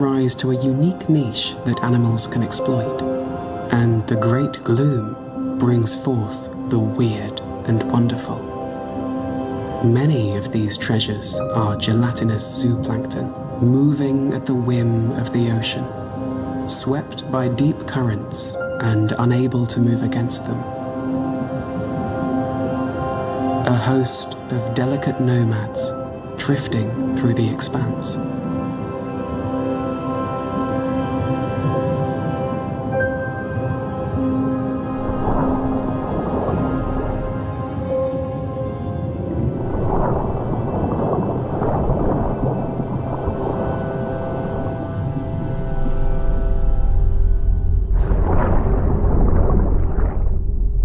rise to a unique niche that animals can exploit, and the great gloom brings forth the weird and wonderful. Many of these treasures are gelatinous zooplankton, moving at the whim of the ocean, swept by deep currents and unable to move against them. A host of delicate nomads drifting through the expanse.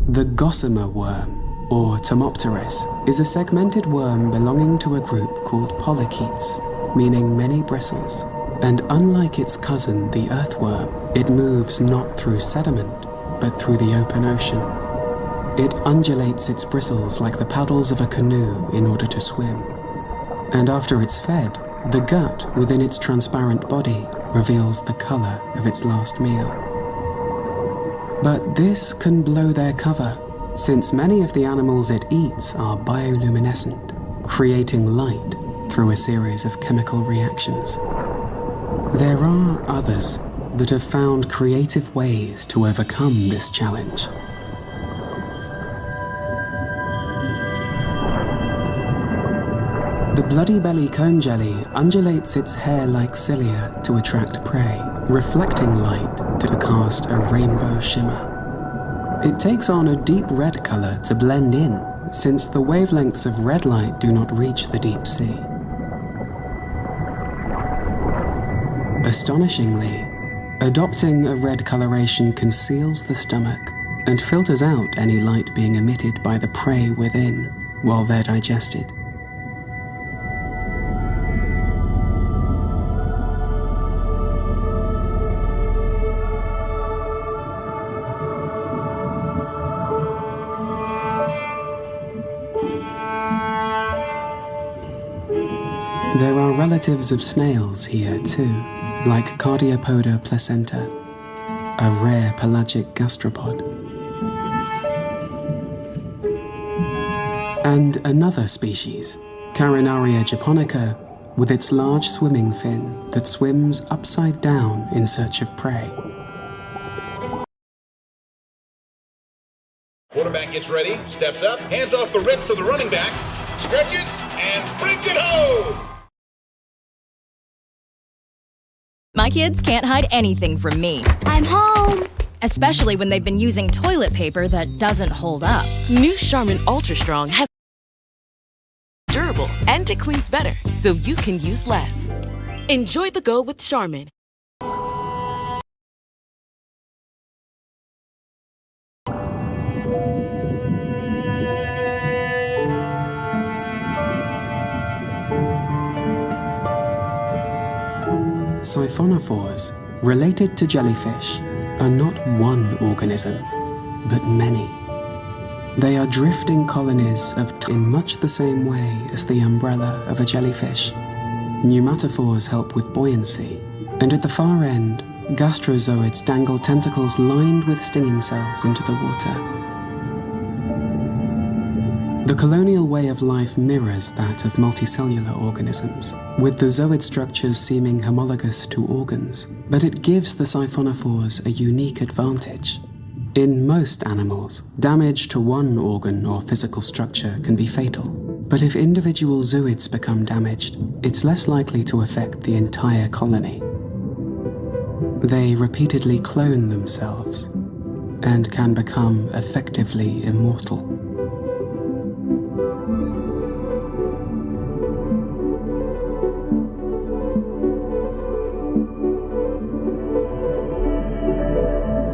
The gossamer worm, or Tomopteris, is a segmented worm belonging to a group called polychaetes, meaning many bristles. And unlike its cousin, the earthworm, it moves not through sediment, but through the open ocean. It undulates its bristles like the paddles of a canoe in order to swim. And after it's fed, the gut within its transparent body reveals the color of its last meal. But this can blow their cover, since many of the animals it eats are bioluminescent, creating light through a series of chemical reactions. There are others that have found creative ways to overcome this challenge. The bloody belly comb jelly undulates its hair like cilia to attract prey, reflecting light to cast a rainbow shimmer. It takes on a deep red color to blend in, since the wavelengths of red light do not reach the deep sea. Astonishingly, adopting a red coloration conceals the stomach and filters out any light being emitted by the prey within while they're digested. There are relatives of snails here too, like Cardiopoda placenta, a rare pelagic gastropod. And another species, Carinaria japonica, with its large swimming fin that swims upside down in search of prey. Quarterback gets ready, steps up, hands off the wrist to the running back, stretches, and brings it home! My kids can't hide anything from me. I'm home! Especially when they've been using toilet paper that doesn't hold up. New Charmin Ultra Strong has durable and it cleans better, so you can use less. Enjoy the go with Charmin. Siphonophores, related to jellyfish, are not one organism, but many. They are drifting colonies in much the same way as the umbrella of a jellyfish. Pneumatophores help with buoyancy, and at the far end, gastrozoids dangle tentacles lined with stinging cells into the water. The colonial way of life mirrors that of multicellular organisms, with the zooid structures seeming homologous to organs, but it gives the siphonophores a unique advantage. In most animals, damage to one organ or physical structure can be fatal, but if individual zooids become damaged, it's less likely to affect the entire colony. They repeatedly clone themselves and can become effectively immortal.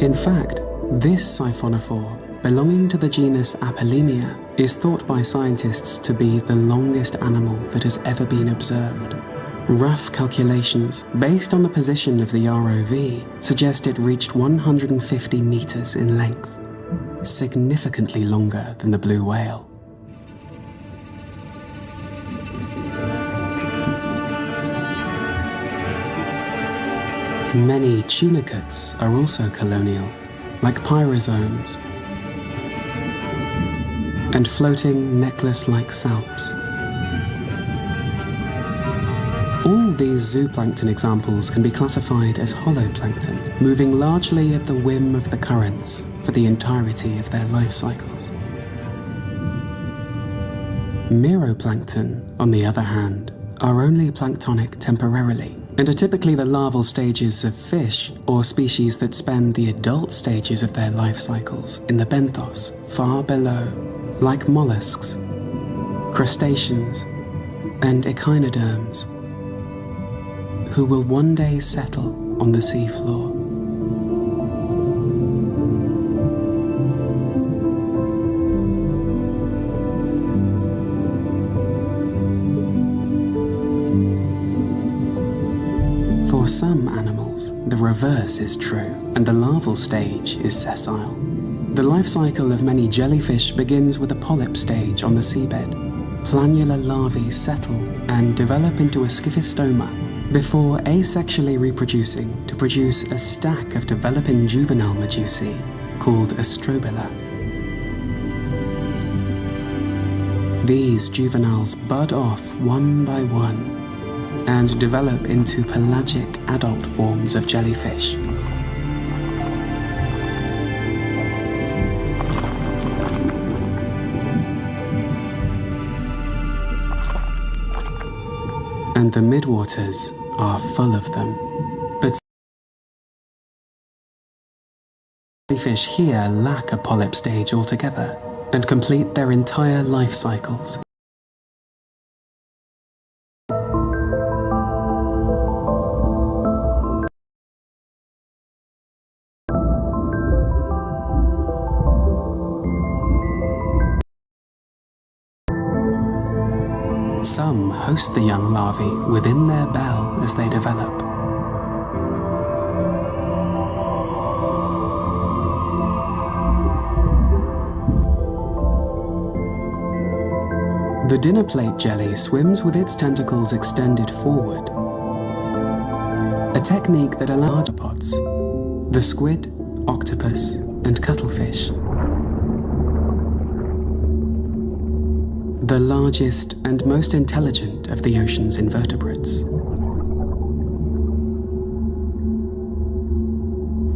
In fact, this siphonophore, belonging to the genus Apolemia, is thought by scientists to be the longest animal that has ever been observed. Rough calculations, based on the position of the ROV, suggest it reached 150 meters in length, significantly longer than the blue whale. Many tunicates are also colonial, like pyrosomes, and floating necklace-like salps. All these zooplankton examples can be classified as holoplankton, moving largely at the whim of the currents for the entirety of their life cycles. Meroplankton, on the other hand, are only planktonic temporarily, and are typically the larval stages of fish or species that spend the adult stages of their life cycles in the benthos, far below, like mollusks, crustaceans, and echinoderms, who will one day settle on the seafloor. For some animals, the reverse is true, and the larval stage is sessile. The life cycle of many jellyfish begins with a polyp stage on the seabed. Planular larvae settle and develop into a scyphistoma before asexually reproducing to produce a stack of developing juvenile medusae called a strobila. These juveniles bud off one by one and develop into pelagic adult forms of jellyfish. And the midwaters are full of them. But jellyfish here lack a polyp stage altogether and complete their entire life cycles. Some host the young larvae within their bell as they develop. The dinner plate jelly swims with its tentacles extended forward, a technique that allows arthropods, the squid, octopus, and cuttlefish, the largest and most intelligent of the ocean's invertebrates.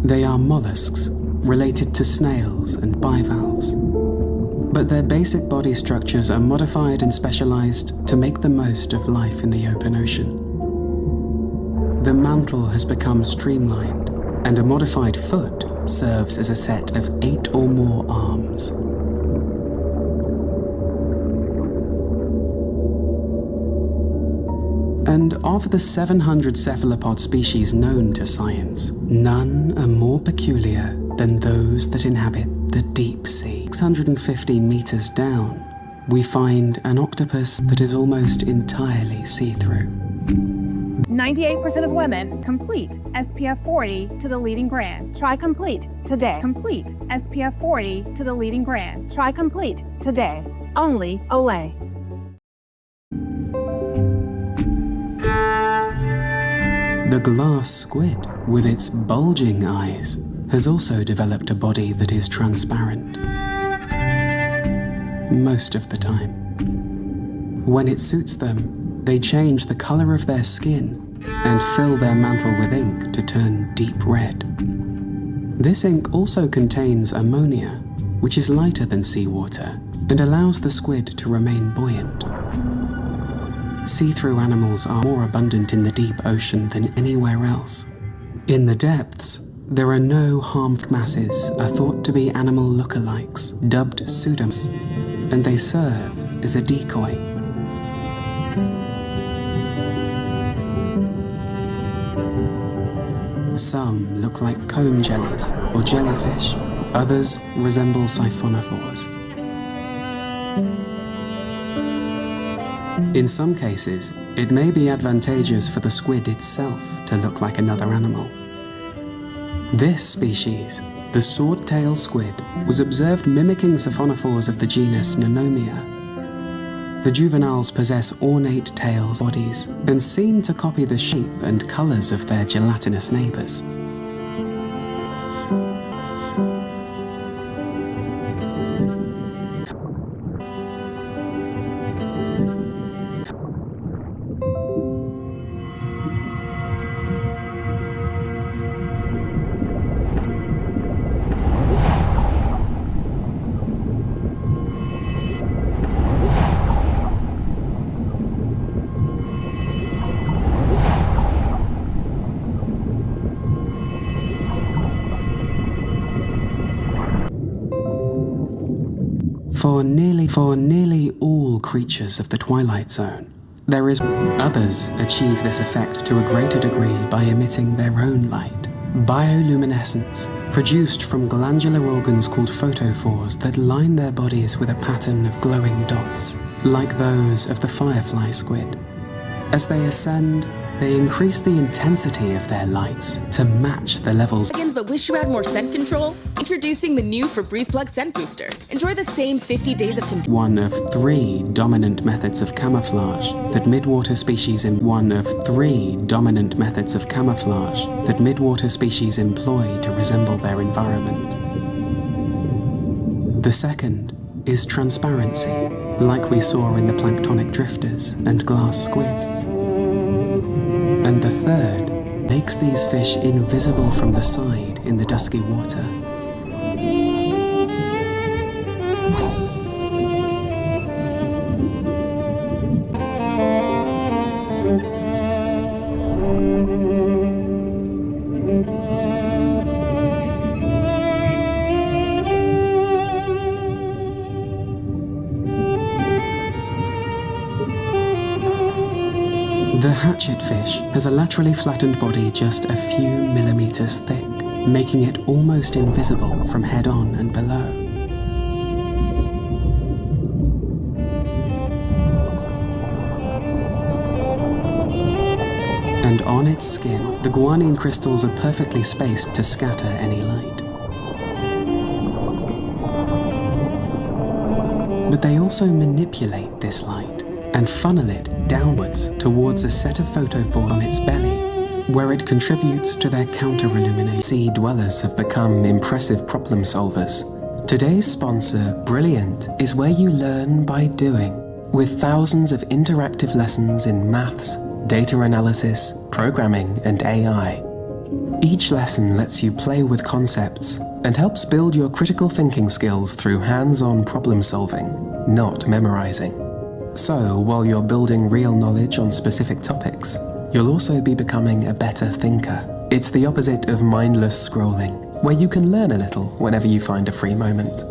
They are mollusks, related to snails and bivalves, but their basic body structures are modified and specialized to make the most of life in the open ocean. The mantle has become streamlined, and a modified foot serves as a set of 8 or more arms. And of the 700 cephalopod species known to science, none are more peculiar than those that inhabit the deep sea. 650 meters down, we find an octopus that is almost entirely see-through. 98% of women complete SPF 40 to the leading brand. Try Complete today. Complete SPF 40 to the leading brand. Try Complete today. Only Olay. The glass squid, with its bulging eyes, has also developed a body that is transparent. Most of the time. When it suits them, they change the color of their skin and fill their mantle with ink to turn deep red. This ink also contains ammonia, which is lighter than seawater and allows the squid to remain buoyant. See-through animals are more abundant in the deep ocean than anywhere else. In the depths, there are no harmful masses are thought to be animal lookalikes, dubbed pseudoms, and they serve as a decoy. Some look like comb jellies or jellyfish, others resemble siphonophores. In some cases, it may be advantageous for the squid itself to look like another animal. This species, the sword-tail squid, was observed mimicking siphonophores of the genus Nanomia. The juveniles possess ornate tails, bodies, and seem to copy the shape and colors of their gelatinous neighbors. For nearly all creatures of the Twilight Zone, there is others achieve this effect to a greater degree by emitting their own light. Bioluminescence, produced from glandular organs called photophores that line their bodies with a pattern of glowing dots, like those of the firefly squid. As they ascend, they increase the intensity of their lights to match the levels. But wish you had more scent control? Introducing the new Febreze Plug Scent Booster. Enjoy the same 50 days of One of three dominant methods of camouflage that midwater species employ to resemble their environment. The second is transparency, like we saw in the planktonic drifters and glass squid. And the third makes these fish invisible from the side in the dusky water. The hatchetfish has a laterally flattened body just a few millimeters thick, making it almost invisible from head on and below. And on its skin, the guanine crystals are perfectly spaced to scatter any light. But they also manipulate this light and funnel it downwards towards a set of photophores on its belly, where it contributes to their counter-illumination. Sea dwellers have become impressive problem solvers. Today's sponsor, Brilliant, is where you learn by doing, with thousands of interactive lessons in maths, data analysis, programming, and AI. Each lesson lets you play with concepts and helps build your critical thinking skills through hands-on problem solving, not memorizing. So, while you're building real knowledge on specific topics, you'll also be becoming a better thinker. It's the opposite of mindless scrolling, where you can learn a little whenever you find a free moment.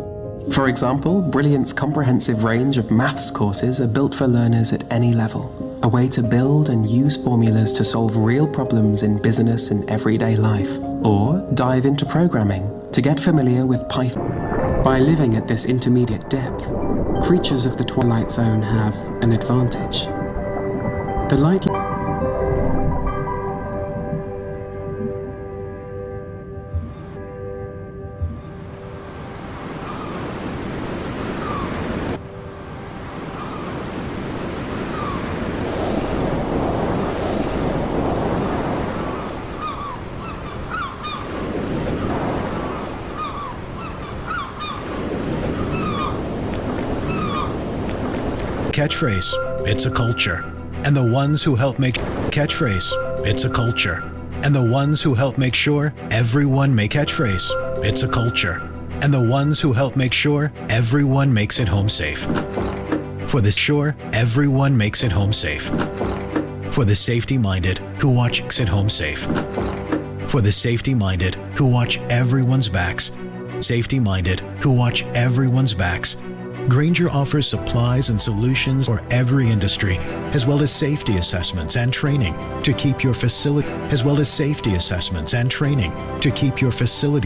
For example, Brilliant's comprehensive range of maths courses are built for learners at any level, a way to build and use formulas to solve real problems in business and everyday life, or dive into programming to get familiar with Python. By living at this intermediate depth, creatures of the Twilight Zone have an advantage. The light Catchphrase, it's a culture. And the ones who help make catchphrase, it's a culture. And the ones who help make sure everyone make catchphrase, it's a culture. And the ones who help make sure everyone makes it home safe. For the sure, everyone makes it home safe. For the safety-minded who watch it home safe. For the safety-minded who watch everyone's backs. Safety-minded who watch everyone's backs. Grainger offers supplies and solutions for every industry, as well as safety assessments and training to keep your facility,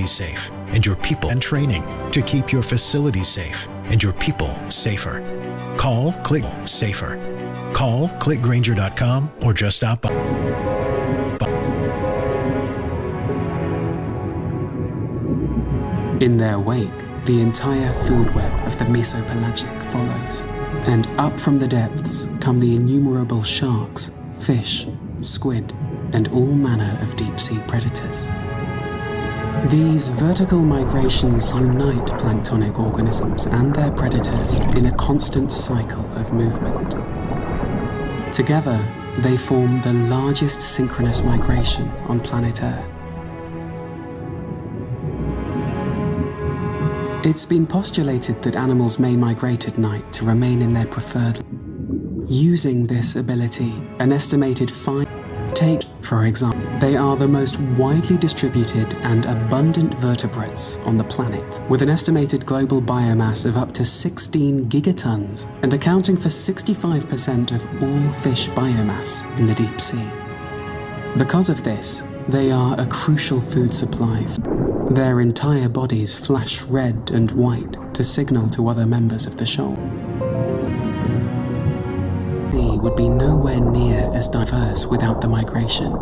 safe and your people safer. Call, click safer. Call, click Grainger.com or just stop by. In their wake, the entire food web of the mesopelagic follows. And up from the depths come the innumerable sharks, fish, squid, and all manner of deep-sea predators. These vertical migrations unite planktonic organisms and their predators in a constant cycle of movement. Together, they form the largest synchronous migration on planet Earth. It's been postulated that animals may migrate at night to remain in their preferred. Using this ability, an estimated 5. Take, for example, they are the most widely distributed and abundant vertebrates on the planet, with an estimated global biomass of up to 16 gigatons and accounting for 65% of all fish biomass in the deep sea. Because of this, they are a crucial food supply. Their entire bodies flash red and white to signal to other members of the shoal. The sea would be nowhere near as diverse without the migration.